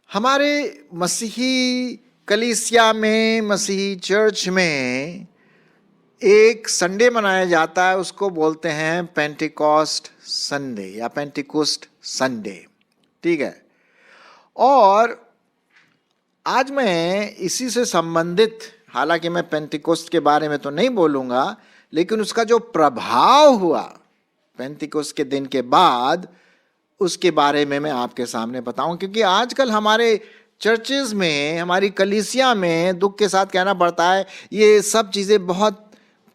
हमारे मसीही कलीसिया में, मसीही चर्च में एक संडे मनाया जाता है, उसको बोलते हैं पेंटिकॉस्ट संडे या पेंटिकोस्ट संडे। ठीक है। और आज मैं इसी से संबंधित, हालांकि मैं पेंटिकोस्ट के बारे में तो नहीं बोलूंगा, लेकिन उसका जो प्रभाव हुआ पेंटिकोस्ट के दिन के बाद, उसके बारे में मैं आपके सामने बताऊं। क्योंकि आजकल हमारे चर्चेज में, हमारी कलीसिया में, दुख के साथ कहना पड़ता है, ये सब चीज़ें बहुत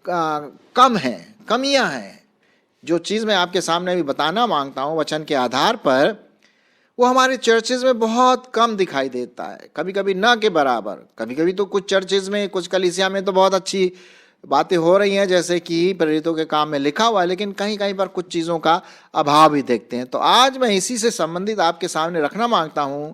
कम हैं, कमियां हैं। जो चीज़ मैं आपके सामने भी बताना मांगता हूं वचन के आधार पर, वो हमारे चर्चेज में बहुत कम दिखाई देता है, कभी कभी ना के बराबर। कभी कभी तो कुछ चर्चेज में, कुछ कलीसिया में तो बहुत अच्छी बातें हो रही हैं, जैसे कि प्रेरितों के काम में लिखा हुआ है, लेकिन कहीं कहीं पर कुछ चीज़ों का अभाव भी देखते हैं। तो आज मैं इसी से संबंधित आपके सामने रखना मांगता हूं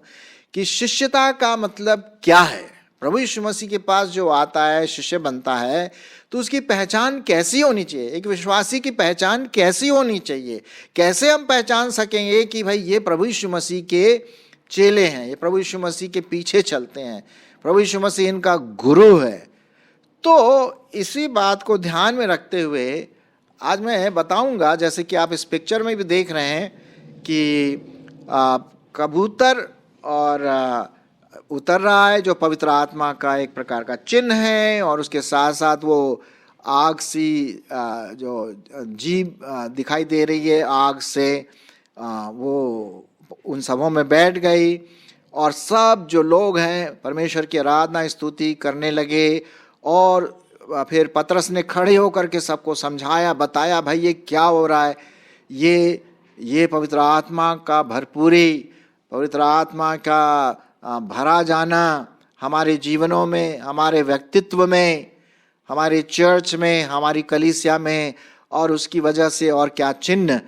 कि शिष्यता का मतलब क्या है। प्रभु यीशु मसीह के पास जो आता है, शिष्य बनता है, तो उसकी पहचान कैसी होनी चाहिए, एक विश्वासी की पहचान कैसी होनी चाहिए, कैसे हम पहचान सकेंगे कि भाई ये प्रभु यीशु मसीह के चेले हैं, ये प्रभु यीशु मसीह के पीछे चलते हैं, प्रभु यीशु मसीह इनका गुरु है। तो इसी बात को ध्यान में रखते हुए आज मैं बताऊंगा, जैसे कि आप इस पिक्चर में भी देख रहे हैं कि कबूतर और उतर रहा है, जो पवित्र आत्मा का एक प्रकार का चिन्ह है, और उसके साथ साथ वो आग सी जो जीभ दिखाई दे रही है आग से, वो उन सबों में बैठ गई, और सब जो लोग हैं परमेश्वर की आराधना स्तुति करने लगे। और फिर पतरस ने खड़े होकर के सबको समझाया, बताया, भाई ये क्या हो रहा है, ये पवित्र आत्मा का भरपूरी, पवित्र आत्मा का भरा जाना हमारे जीवनों में, हमारे व्यक्तित्व में, हमारे चर्च में, हमारी कलीसिया में, और उसकी वजह से और क्या चिन्ह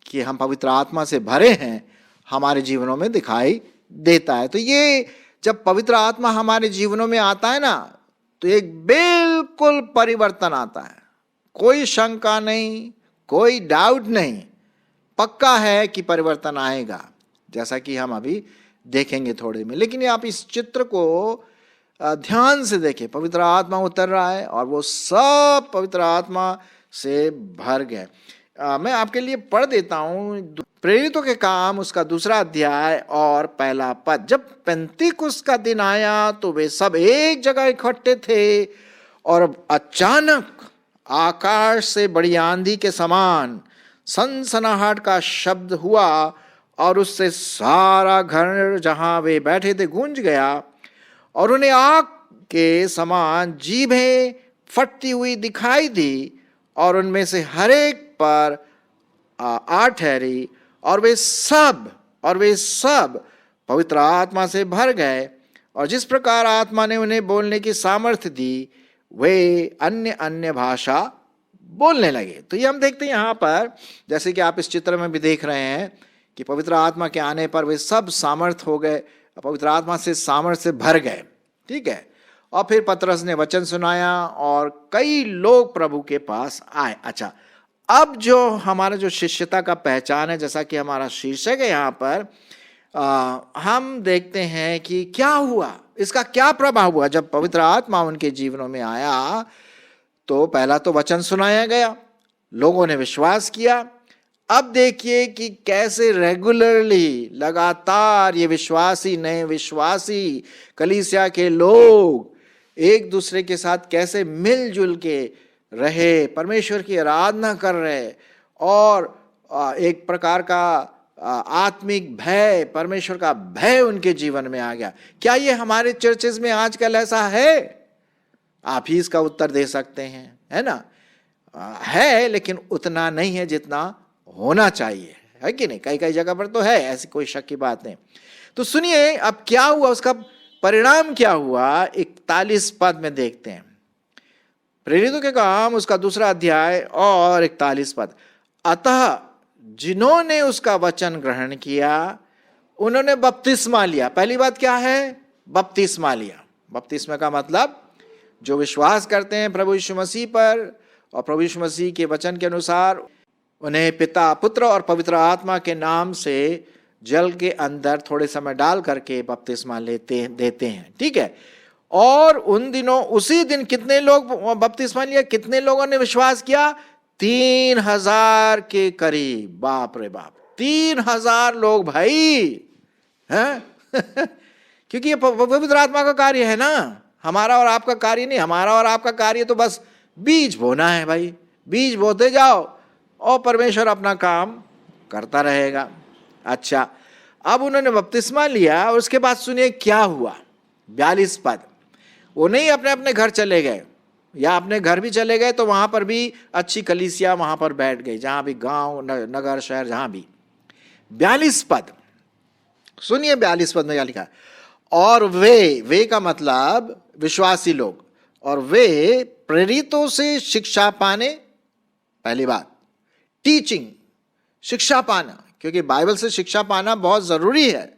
कि हम पवित्र आत्मा से भरे हैं हमारे जीवनों में दिखाई देता है। तो ये जब पवित्र आत्मा हमारे जीवनों में आता है ना, तो एक बिल्कुल परिवर्तन आता है, कोई शंका नहीं, कोई डाउट नहीं, पक्का है कि परिवर्तन आएगा, जैसा कि हम अभी देखेंगे थोड़े में। लेकिन आप इस चित्र को ध्यान से देखें, पवित्र आत्मा उतर रहा है और वो सब पवित्र आत्मा से भर गए। मैं आपके लिए पढ़ देता हूँ प्रेरितों के काम, उसका 2 अध्याय और 1 पद। जब पेंतीकुस्त का दिन आया तो वे सब एक जगह इकट्ठे थे, और अचानक आकाश से बड़ी आंधी के समान सनसनाहट का शब्द हुआ, और उससे सारा घर जहां वे बैठे थे गूंज गया, और उन्हें आग के समान जीभें फटती हुई दिखाई दी, और उनमें से हर एक पर आ ठहरी, और वे सब पवित्र आत्मा से भर गए, और जिस प्रकार आत्मा ने उन्हें बोलने की सामर्थ्य दी, वे अन्य अन्य भाषा बोलने लगे। तो ये हम देखते हैं यहाँ पर, जैसे कि आप इस चित्र में भी देख रहे हैं कि पवित्र आत्मा के आने पर वे सब सामर्थ हो गए, पवित्र आत्मा से सामर्थ से भर गए। ठीक है। और फिर पतरस ने वचन सुनाया और कई लोग प्रभु के पास आए। अच्छा, अब जो हमारा जो शिष्यता का पहचान है, जैसा कि हमारा शीर्षक है यहाँ पर, हम देखते हैं कि क्या हुआ, इसका क्या प्रभाव हुआ। जब पवित्र आत्मा उनके जीवनों में आया तो पहला तो वचन सुनाया गया, लोगों ने विश्वास किया। अब देखिए कि कैसे रेगुलरली, लगातार ये विश्वासी, नए विश्वासी कलीसिया के लोग एक दूसरे के साथ कैसे मिलजुल के रहे, परमेश्वर की आराधना कर रहे, और एक प्रकार का आत्मिक भय, परमेश्वर का भय उनके जीवन में आ गया। क्या ये हमारे चर्चेज में आजकल ऐसा है? आप ही इसका उत्तर दे सकते हैं, है ना? है, लेकिन उतना नहीं है जितना होना चाहिए, है कि नहीं? कई कई जगह पर तो है, ऐसी कोई शक की बात नहीं। तो सुनिए अब क्या हुआ, उसका परिणाम क्या हुआ, 41 पद में देखते हैं। प्रेरितों के काम उसका 2 अध्याय और 41 पद। अतः जिन्होंने उसका वचन ग्रहण किया उन्होंने बपतिस्मा लिया। पहली बात क्या है? बपतिस्मा लिया। बपतिस्मा का मतलब जो विश्वास करते हैं प्रभु यीशु मसीह पर, और प्रभु यीशु मसीह के वचन के अनुसार उन्हें पिता, पुत्र और पवित्र आत्मा के नाम से जल के अंदर थोड़े समय डाल करके बपतिस्मा देते हैं, ठीक है। और उन दिनों, उसी दिन कितने लोग बपतिस्मा लिया, कितने लोगों ने विश्वास किया? 3000 के करीब। बाप रे बाप, 3000 लोग भाई, हैं? क्योंकि ये पवित्र आत्मा का कार्य है ना, हमारा और आपका कार्य नहीं। हमारा और आपका कार्य तो बस बीज बोना है भाई, बीज बोते जाओ और परमेश्वर अपना काम करता रहेगा। अच्छा, अब उन्होंने बपतिस्मा लिया और उसके बाद सुनिए क्या हुआ। 42 पद, वो नहीं अपने अपने घर चले गए, या अपने घर भी चले गए तो वहां पर भी अच्छी कलीसिया वहां पर बैठ गई, जहां भी गांव, नगर, शहर, जहां भी। 42 पद सुनिए, 42 पद में क्या लिखा है? और वे का मतलब विश्वासी लोग, और वे प्रेरितों से शिक्षा पाने, पहली बात टीचिंग, शिक्षा पाना, क्योंकि बाइबल से शिक्षा पाना बहुत जरूरी है।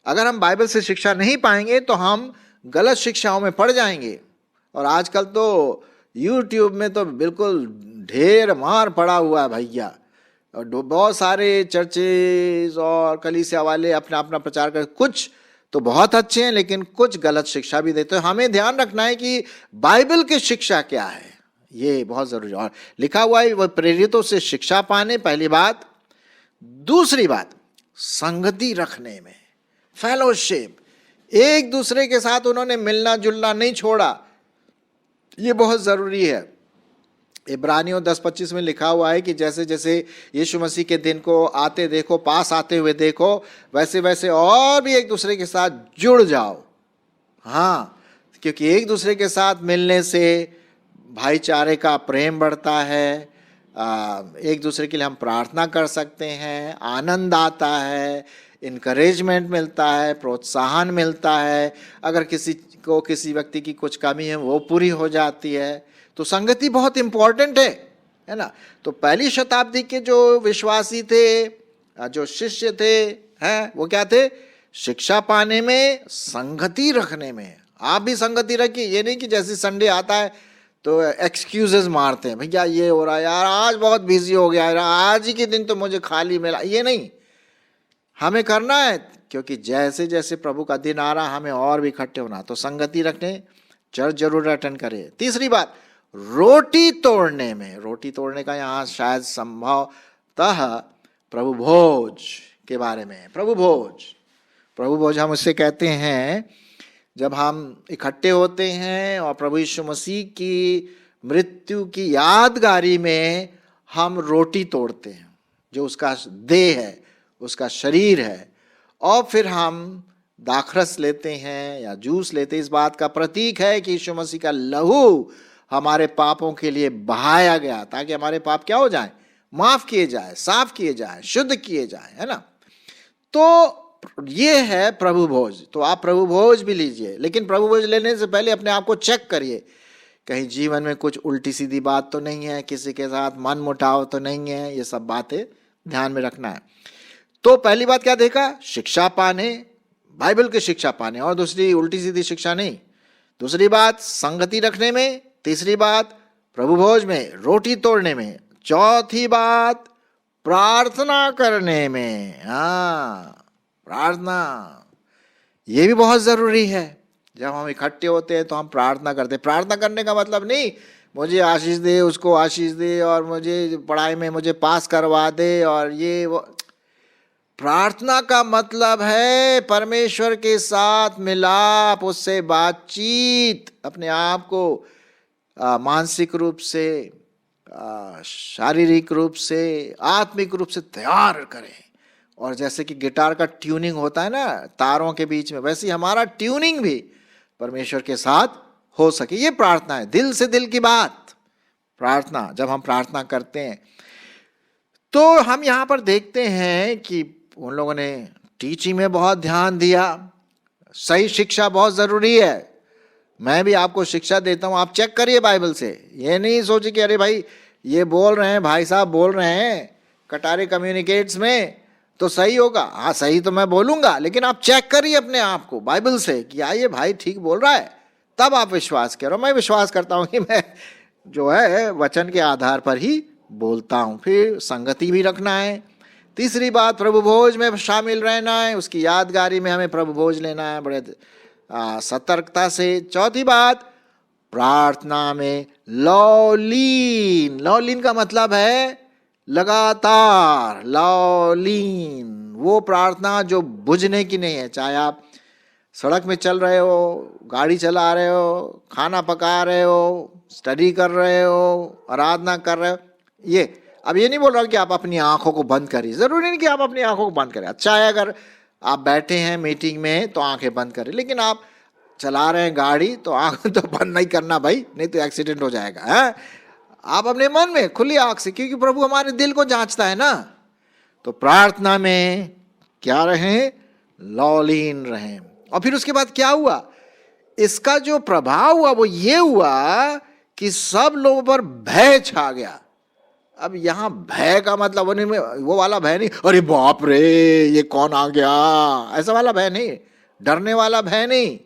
अगर हम बाइबल से शिक्षा नहीं पाएंगे तो हम गलत शिक्षाओं में पड़ जाएंगे। और आजकल तो YouTube में तो बिल्कुल ढेर मार पड़ा हुआ है भैया, और बहुत सारे चर्चेज और कलीसिया वाले अपना अपना प्रचार कर, कुछ तो बहुत अच्छे हैं लेकिन कुछ गलत शिक्षा भी देते हैं। हमें ध्यान रखना है कि बाइबल की शिक्षा क्या है, ये बहुत जरूरी है। और लिखा हुआ है वह प्रेरितों से शिक्षा पाने, पहली बात। दूसरी बात, संगति रखने में, फेलोशिप, एक दूसरे के साथ उन्होंने मिलना जुलना नहीं छोड़ा, ये बहुत जरूरी है। इब्रानियों 10:25 में लिखा हुआ है कि जैसे जैसे यीशु मसीह के दिन को आते देखो, पास आते हुए देखो, वैसे वैसे और भी एक दूसरे के साथ जुड़ जाओ। हाँ, क्योंकि एक दूसरे के साथ मिलने से भाईचारे का प्रेम बढ़ता है, एक दूसरे के लिए हम प्रार्थना कर सकते हैं, आनंद आता है, इनकरेजमेंट मिलता है, प्रोत्साहन मिलता है। अगर किसी व्यक्ति की कुछ कमी है वो पूरी हो जाती है। तो संगति बहुत इंपॉर्टेंट है ना। तो पहली शताब्दी के जो विश्वासी थे, जो शिष्य थे, हैं, वो क्या थे? शिक्षा पाने में, संगति रखने में। आप भी संगति रखिए, ये नहीं कि जैसे संडे आता है तो एक्सक्यूजेस मारते हैं, भैया ये हो रहा है यार, आज बहुत बिजी हो गया यार, आज ही के दिन तो मुझे खाली मिला। ये नहीं, हमें करना है, क्योंकि जैसे जैसे प्रभु का दिन आ रहा हमें और भी इकट्ठे होना। तो संगति रखने, चर्च जरूर अटेंड करें। तीसरी बात, रोटी तोड़ने में, रोटी तोड़ने का यहाँ शायद संभवतः प्रभु भोज के बारे में। प्रभु भोज हम उससे कहते हैं जब हम इकट्ठे होते हैं और प्रभु यीशु मसीह की मृत्यु की यादगारी में हम रोटी तोड़ते हैं, जो उसका देह है, उसका शरीर है, और फिर हम दाखरस लेते हैं या जूस लेते हैं। इस बात का प्रतीक है कि यीशु मसीह का लहू हमारे पापों के लिए बहाया गया, ताकि हमारे पाप क्या हो जाए? माफ किए जाए, साफ किए जाए, शुद्ध किए जाए, है ना। तो ये है प्रभु भोज। तो आप प्रभु भोज भी लीजिए, लेकिन प्रभु भोज लेने से पहले अपने आप को चेक करिए, कहीं जीवन में कुछ उल्टी सीधी बात तो नहीं है, किसी के साथ मन मुटाव तो नहीं है। ये सब बातें ध्यान में रखना है। तो पहली बात क्या देखा? शिक्षा पाने, बाइबल की शिक्षा पाने, और दूसरी उल्टी सीधी शिक्षा नहीं। दूसरी बात संगति रखने में, तीसरी बात प्रभु भोज में, रोटी तोड़ने में, चौथी बात प्रार्थना करने में। हाँ, प्रार्थना, ये भी बहुत जरूरी है। जब हम इकट्ठे होते हैं तो हम प्रार्थना करते हैं। प्रार्थना करने का मतलब नहीं मुझे आशीष दे, उसको आशीष दे, और मुझे पढ़ाई में मुझे पास करवा दे, और ये वो। प्रार्थना का मतलब है परमेश्वर के साथ मिलाप, उससे बातचीत, अपने आप को मानसिक रूप से, शारीरिक रूप से, आत्मिक रूप से तैयार करें। और जैसे कि गिटार का ट्यूनिंग होता है ना तारों के बीच में, वैसे ही हमारा ट्यूनिंग भी परमेश्वर के साथ हो सके। ये प्रार्थना है, दिल से दिल की बात प्रार्थना। जब हम प्रार्थना करते हैं तो हम यहाँ पर देखते हैं कि उन लोगों ने टीचिंग में बहुत ध्यान दिया। सही शिक्षा बहुत जरूरी है। मैं भी आपको शिक्षा देता हूँ, आप चेक करिए बाइबल से। ये नहीं सोचिए कि अरे भाई ये बोल रहे हैं, भाई साहब बोल रहे हैं कटारे कम्युनिकेट्स में तो सही होगा। हाँ, सही तो मैं बोलूंगा, लेकिन आप चेक करिए अपने आप को बाइबल से कि ये भाई ठीक बोल रहा है, तब आप विश्वास करो। मैं विश्वास करता हूँ कि मैं जो है वचन के आधार पर ही बोलता हूँ। फिर संगति भी रखना है। तीसरी बात, प्रभु भोज में शामिल रहना है, उसकी यादगारी में हमें प्रभु भोज लेना है बड़े सतर्कता से। चौथी बात, प्रार्थना में लौलीन। लौलीन का मतलब है लगातार, लौलीन, वो प्रार्थना जो बुझने की नहीं है। चाहे आप सड़क में चल रहे हो, गाड़ी चला रहे हो, खाना पका रहे हो, स्टडी कर रहे हो, आराधना कर रहे हो, ये अब ये नहीं बोल रहा कि आप अपनी आंखों को बंद करिए, जरूरी नहीं कि आप अपनी आंखों को बंद करें। अच्छा है अगर आप बैठे हैं मीटिंग में तो आंखें बंद करें, लेकिन आप चला रहे हैं गाड़ी तो आंख तो बंद नहीं करना भाई, नहीं तो एक्सीडेंट हो जाएगा है? आप अपने मन में खुली आंख से, क्योंकि प्रभु हमारे दिल को जांचता है ना। तो प्रार्थना में क्या रहें? लौलीन रहें। और फिर उसके बाद क्या हुआ? इसका जो प्रभाव हुआ वो ये हुआ कि सब लोगों पर भय छा गया। अब यहां भय का मतलब वो वाला भय नहीं, अरे बाप रे ये कौन आ गया, ऐसा वाला भय नहीं, डरने वाला भय नहीं,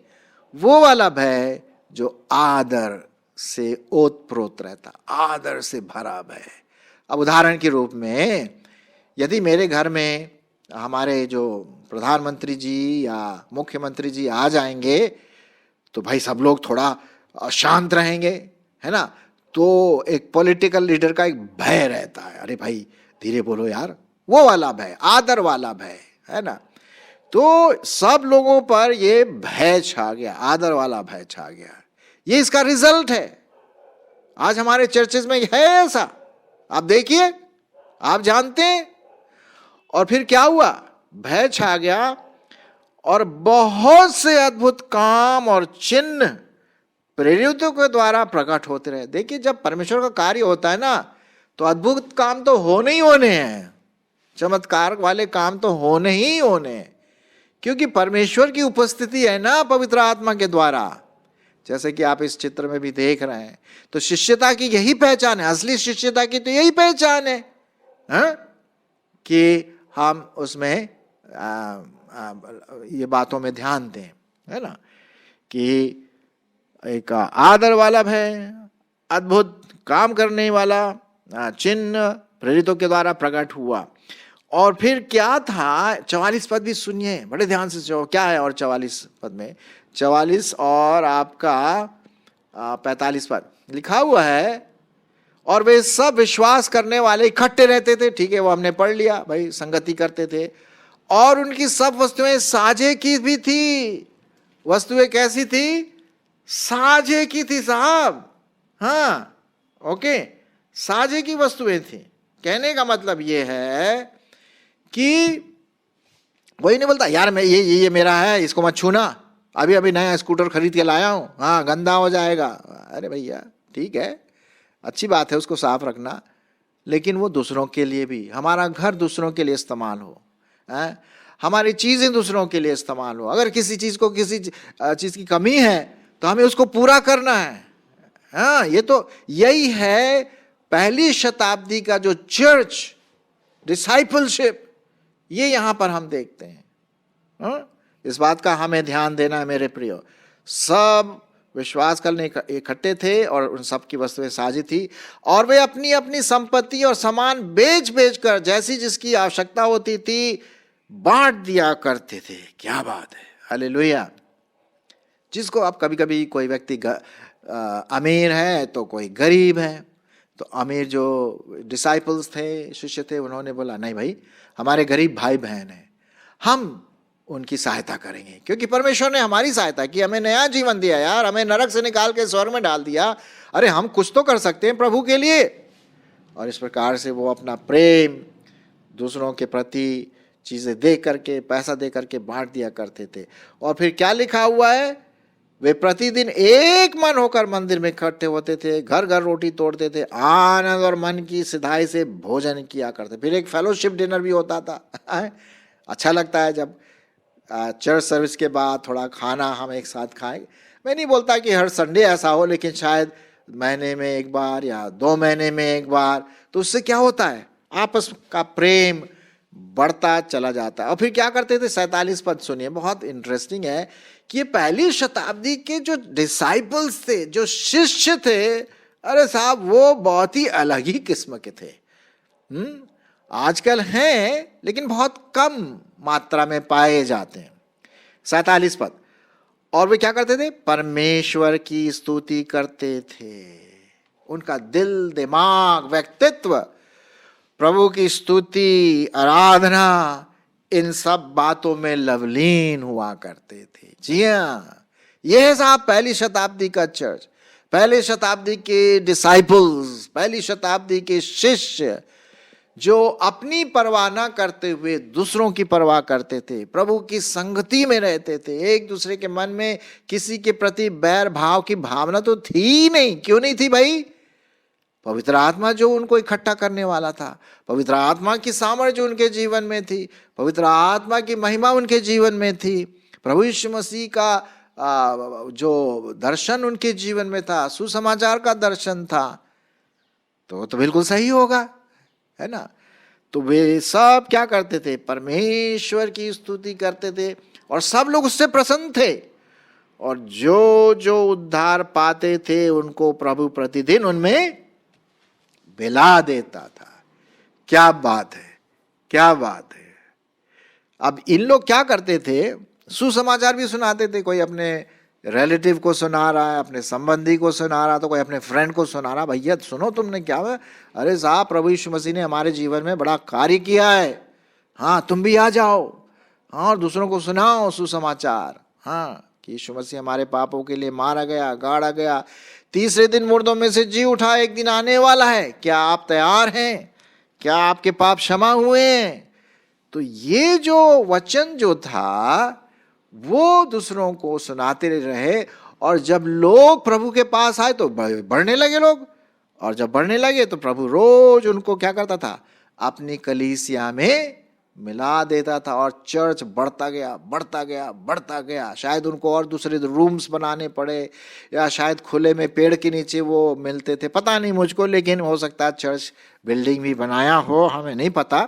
वो वाला भय जो आदर से ओतप्रोत रहता, आदर से भरा भय। अब उदाहरण के रूप में यदि मेरे घर में हमारे जो प्रधानमंत्री जी या मुख्यमंत्री जी आ जाएंगे तो भाई सब लोग थोड़ा शांत रहेंगे, है ना। तो एक पॉलिटिकल लीडर का एक भय रहता है, अरे भाई धीरे बोलो यार, वो वाला भय, आदर वाला भय, है ना। तो सब लोगों पर ये भय छा गया, आदर वाला भय छा गया। ये इसका रिजल्ट है। आज हमारे चर्चेज में है ऐसा, आप देखिए, आप जानते हैं। और फिर क्या हुआ? भय छा गया और बहुत से अद्भुत काम और चिन्ह प्रेरितों के द्वारा प्रकट होते रहे। देखिए, जब परमेश्वर का कार्य होता है ना तो अद्भुत काम तो होने ही होने हैं, चमत्कार वाले काम तो होने ही होने हैं, क्योंकि परमेश्वर की उपस्थिति है ना पवित्र आत्मा के द्वारा। जैसे कि आप इस चित्र में भी देख रहे हैं, तो शिष्यता की यही पहचान है, असली शिष्यता की तो यही पहचान है, कि हम उसमें ये बातों में ध्यान दें, है ना, कि एक आदर वाला भय, अद्भुत काम करने वाला चिन्ह प्रेरितों के द्वारा प्रकट हुआ। और फिर क्या था? 44 पद भी सुनिए बड़े ध्यान से, क्या है? और 44 पद में, 44 और आपका 45 पद लिखा हुआ है, और वे सब विश्वास करने वाले इकट्ठे रहते थे। ठीक है, वो हमने पढ़ लिया भाई, संगति करते थे। और उनकी सब वस्तुएं साझे की भी थी। वस्तुएं कैसी थी? साझे की थी साहब, हाँ, ओके, साझे की वस्तुएं थी। कहने का मतलब ये है कि वही नहीं बोलता यार मैं ये मेरा है, इसको मत छूना, अभी अभी नया स्कूटर खरीद के लाया हूं, हाँ गंदा हो जाएगा। अरे भैया ठीक है, अच्छी बात है उसको साफ रखना, लेकिन वो दूसरों के लिए भी, हमारा घर दूसरों के लिए इस्तेमाल हो, हमारी चीजें दूसरों के लिए इस्तेमाल हो। अगर किसी चीज को, किसी चीज की कमी है तो हमें उसको पूरा करना है। हाँ, ये तो यही है पहली शताब्दी का जो चर्च डिसाइपलशिप, ये यहां पर हम देखते हैं। इस बात का हमें ध्यान देना है मेरे प्रियो। सब विश्वास करने इकट्ठे थे और उन सब की वस्तुएं साझी थी, और वे अपनी अपनी संपत्ति और सामान बेच बेच कर जैसी जिसकी आवश्यकता होती थी बांट दिया करते थे। क्या बात है, हालेलुया। जिसको अब कभी कभी कोई व्यक्ति अमीर है तो कोई गरीब है, तो अमीर जो डिसाइपल्स थे, शिष्य थे, उन्होंने बोला नहीं भाई, हमारे गरीब भाई बहन हैं, हम उनकी सहायता करेंगे, क्योंकि परमेश्वर ने हमारी सहायता की, हमें नया जीवन दिया यार, हमें नरक से निकाल के स्वर्ग में डाल दिया। अरे हम कुछ तो कर सकते हैं प्रभु के लिए। और इस प्रकार से वो अपना प्रेम दूसरों के प्रति चीजें दे करके, पैसा दे करके बांट दिया करते थे। और फिर क्या लिखा हुआ है? वे प्रतिदिन एक मन होकर मंदिर में इकट्ठे होते थे, घर घर रोटी तोड़ते थे, आनंद और मन की सिधाई से भोजन किया करते। फिर एक फेलोशिप डिनर भी होता था। अच्छा लगता है जब चर्च सर्विस के बाद थोड़ा खाना हम एक साथ खाएं। मैं नहीं बोलता कि हर संडे ऐसा हो, लेकिन शायद महीने में एक बार या 2 महीने में एक बार, तो उससे क्या होता है? आपस का प्रेम बढ़ता चला जाता है। और फिर क्या करते थे? 47 पद सुनिए, बहुत इंटरेस्टिंग है कि ये पहली शताब्दी के जो डिसाइपल्स थे, जो शिष्य थे, अरे साहब वो बहुत ही अलग ही किस्म के थे। आजकल हैं लेकिन बहुत कम मात्रा में पाए जाते हैं। 47 पद, और वे क्या करते थे? परमेश्वर की स्तुति करते थे। उनका दिल, दिमाग, व्यक्तित्व प्रभु की स्तुति, आराधना, इन सब बातों में लवलीन हुआ करते थे। जी हाँ, यह है साहब पहली शताब्दी का चर्च, पहली शताब्दी के डिसाइपल्स, पहली शताब्दी के शिष्य, जो अपनी परवाह ना करते हुए दूसरों की परवाह करते थे, प्रभु की संगति में रहते थे। एक दूसरे के मन में किसी के प्रति बैर भाव की भावना तो थी ही नहीं। क्यों नहीं थी भाई? पवित्र आत्मा जो उनको इकट्ठा करने वाला था, पवित्र आत्मा की सामर्थ्य उनके जीवन में थी, पवित्र आत्मा की महिमा उनके जीवन में थी, प्रभु यीशु मसीह का जो दर्शन उनके जीवन में था, सुसमाचार का दर्शन था, तो बिल्कुल सही होगा, है ना? तो वे सब क्या करते थे? परमेश्वर की स्तुति करते थे और सब लोग उससे प्रसन्न थे। और जो जो उद्धार पाते थे उनको प्रभु प्रतिदिन उनमें मिला देता था। क्या बात है, क्या बात है। अब इन लोग क्या करते थे? सुसमाचार भी सुनाते थे। कोई अपने रिलेटिव को सुना रहा है, अपने संबंधी को सुना रहा, तो कोई अपने फ्रेंड को सुना रहा, भैया सुनो तुमने क्या है, अरे साहब प्रभु यीशु मसीह ने हमारे जीवन में बड़ा कार्य किया है, हाँ तुम भी आ जाओ, हाँ और दूसरों को सुनाओ सुसमाचार, हाँ कि यीशु मसीह हमारे पापों के लिए मारा गया, गाड़ा गया, तीसरे दिन मुर्दों में से जी उठा, एक दिन आने वाला है, क्या आप तैयार हैं? क्या आपके पाप क्षमा हुए हैं? तो ये जो वचन जो था वो दूसरों को सुनाते रहे। और जब लोग प्रभु के पास आए तो बढ़ने लगे लोग, और जब बढ़ने लगे तो प्रभु रोज उनको क्या करता था? अपनी कलीसिया में मिला देता था और चर्च बढ़ता गया, बढ़ता गया, बढ़ता गया। शायद उनको और दूसरे रूम्स बनाने पड़े, या शायद खुले में पेड़ के नीचे वो मिलते थे, पता नहीं मुझको, लेकिन हो सकता है चर्च बिल्डिंग भी बनाया हो, हमें नहीं पता।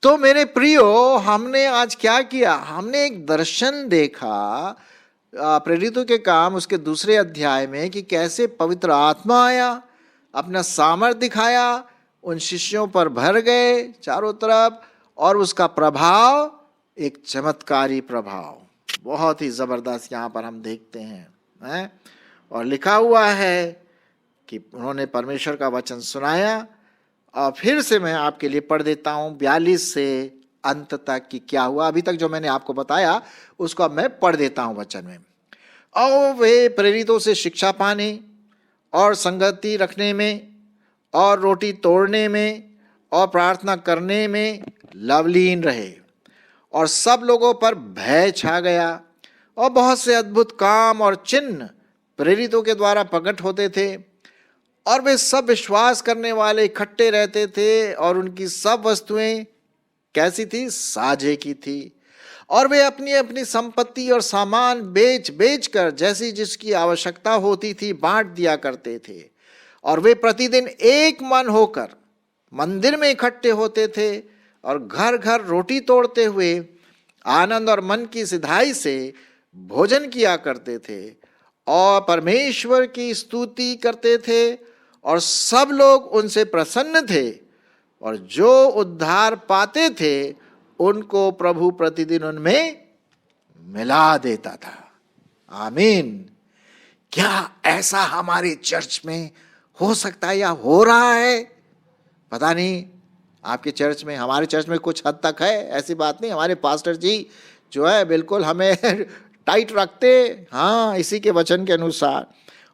तो मेरे प्रियो, हमने आज क्या किया? हमने एक दर्शन देखा प्रेरितों के काम उसके दूसरे अध्याय में, कि कैसे पवित्र आत्मा आया, अपना सामर्थ्य दिखाया, उन शिष्यों पर भर गए चारों तरफ, और उसका प्रभाव एक चमत्कारी प्रभाव, बहुत ही जबरदस्त यहाँ पर हम देखते हैं। और लिखा हुआ है कि उन्होंने परमेश्वर का वचन सुनाया। और फिर से मैं आपके लिए पढ़ देता हूँ 42 से अंत तक कि क्या हुआ। अभी तक जो मैंने आपको बताया उसको अब मैं पढ़ देता हूँ वचन में। और वे प्रेरितों से शिक्षा पाने और संगति रखने में और रोटी तोड़ने में और प्रार्थना करने में लवलीन रहे, और सब लोगों पर भय छा गया, और बहुत से अद्भुत काम और चिन्ह प्रेरितों के द्वारा प्रकट होते थे। और वे सब विश्वास करने वाले इकट्ठे रहते थे, और उनकी सब वस्तुएं कैसी थी? साझे की थी। और वे अपनी अपनी संपत्ति और सामान बेच बेच कर जैसी जिसकी आवश्यकता होती थी बांट दिया करते थे। और वे प्रतिदिन एक मन होकर मंदिर में इकट्ठे होते थे, और घर घर रोटी तोड़ते हुए आनंद और मन की सिधाई से भोजन किया करते थे, और परमेश्वर की स्तुति करते थे, और सब लोग उनसे प्रसन्न थे। और जो उद्धार पाते थे उनको प्रभु प्रतिदिन उनमें मिला देता था। आमीन। क्या ऐसा हमारे चर्च में हो सकता है या हो रहा है? पता नहीं आपके चर्च में, हमारे चर्च में कुछ हद तक है, ऐसी बात नहीं। हमारे पास्टर जी जो है बिल्कुल हमें टाइट रखते, हाँ इसी के वचन के अनुसार,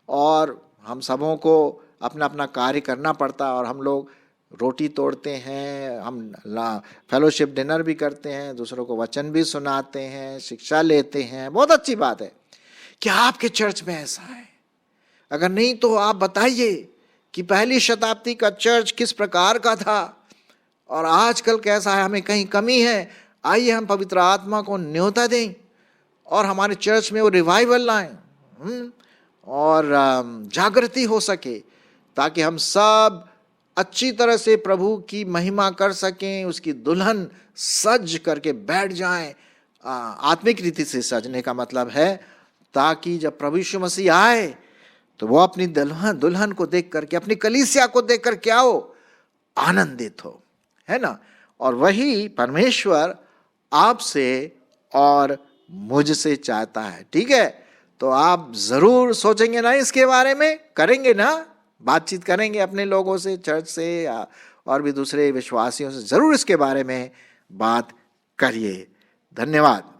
और हम सबों को अपना अपना कार्य करना पड़ता, और हम लोग रोटी तोड़ते हैं, हम फेलोशिप डिनर भी करते हैं, दूसरों को वचन भी सुनाते हैं, शिक्षा लेते हैं, बहुत अच्छी बात है। क्या आपके चर्च में ऐसा है? अगर नहीं तो आप बताइए कि पहली शताब्दी का चर्च किस प्रकार का था और आजकल कैसा है, हमें कहीं कमी है। आइए हम पवित्र आत्मा को न्योता दें और हमारे चर्च में वो रिवाइवल लाएं और जागृति हो सके, ताकि हम सब अच्छी तरह से प्रभु की महिमा कर सकें, उसकी दुल्हन सज करके बैठ जाएं। आत्मिक रीति से सजने का मतलब है ताकि जब प्रभु यीशु मसीह आए तो वो अपनी दुल्हन को देख करके, अपनी कलीसिया को देख कर क्या हो, आनंदित हो, है ना। और वही परमेश्वर आपसे और मुझसे चाहता है। ठीक है, तो आप जरूर सोचेंगे ना इसके बारे में, करेंगे ना, बातचीत करेंगे अपने लोगों से, चर्च से या और भी दूसरे विश्वासियों से, जरूर इसके बारे में बात करिए। धन्यवाद।